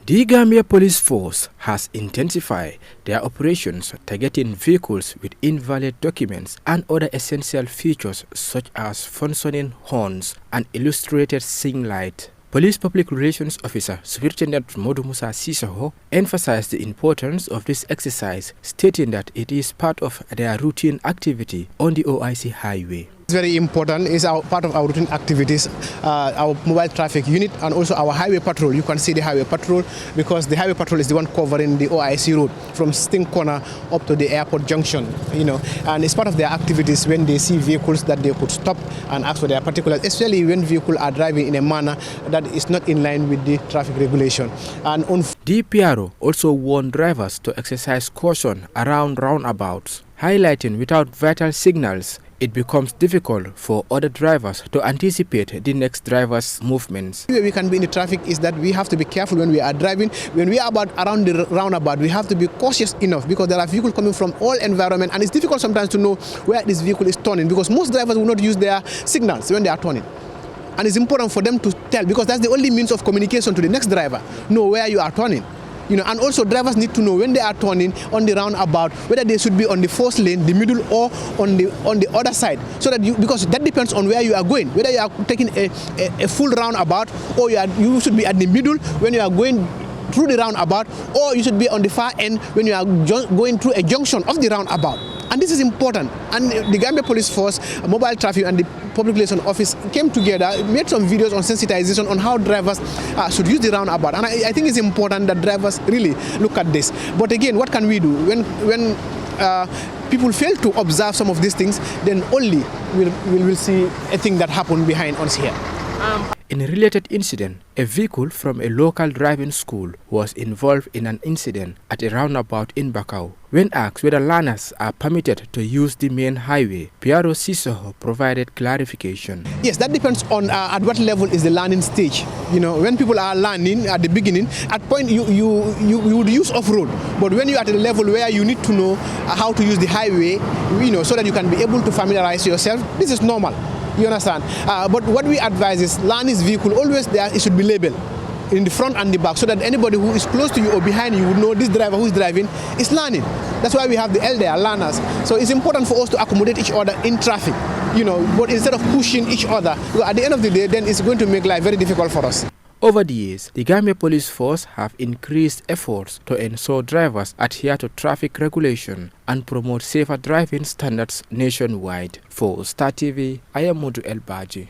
The Gambia Police Force has intensified their operations targeting vehicles with invalid documents and other essential features such as functioning horns and illustrated sign light. Police Public Relations Officer Superintendent Modu Musa Sisoho emphasized the importance of this exercise, stating that it is part of their routine activity on the OIC Highway. It's very important. It's part of our routine activities, our mobile traffic unit and also our highway patrol. You can see the highway patrol because the highway patrol is the one covering the OIC road from Sting Corner up to the airport junction, and it's part of their activities when they see vehicles that they could stop and ask for their particulars, especially when vehicles are driving in a manner that is not in line with the traffic regulation. And the PRO also warned drivers to exercise caution around roundabouts, highlighting without vital signals it becomes difficult for other drivers to anticipate the next driver's movements. The way we can be in the traffic is that we have to be careful when we are driving. When we are around the roundabout, we have to be cautious enough because there are vehicles coming from all environment and it's difficult sometimes to know where this vehicle is turning because most drivers will not use their signals when they are turning. And it's important for them to tell because that's the only means of communication to the next driver, know where you are turning. And also drivers need to know when they are turning on the roundabout whether they should be on the first lane, the middle, or on the other side. So that because that depends on where you are going. Whether you are taking a full roundabout or you should be at the middle when you are going through the roundabout, or you should be on the far end when you are going through a junction of the roundabout. And this is important. And the Gambia Police Force, Mobile Traffic and the Public Relations Office came together, made some videos on sensitization on how drivers should use the roundabout. And I think it's important that drivers really look at this. But again, what can we do? When people fail to observe some of these things, then only we'll see a thing that happened behind us here. In a related incident, a vehicle from a local driving school was involved in an incident at a roundabout in Bakau. When asked whether learners are permitted to use the main highway, Piero Sisoho provided clarification. Yes, that depends on at what level is the learning stage. When people are learning at the beginning, at point you would use off-road. But when you're at a level where you need to know how to use the highway, so that you can be able to familiarize yourself, this is normal. You understand? But what we advise is learn this vehicle always there. It should be labeled in the front and the back so that anybody who is close to you or behind you would know this driver who is driving is learning. That's why we have the L there, learners. So it's important for us to accommodate each other in traffic, but instead of pushing each other. At the end of the day, then it's going to make life very difficult for us. Over the years, the Gambia Police Force have increased efforts to ensure drivers adhere to traffic regulation and promote safer driving standards nationwide. For Star TV, I am Modu El Baji.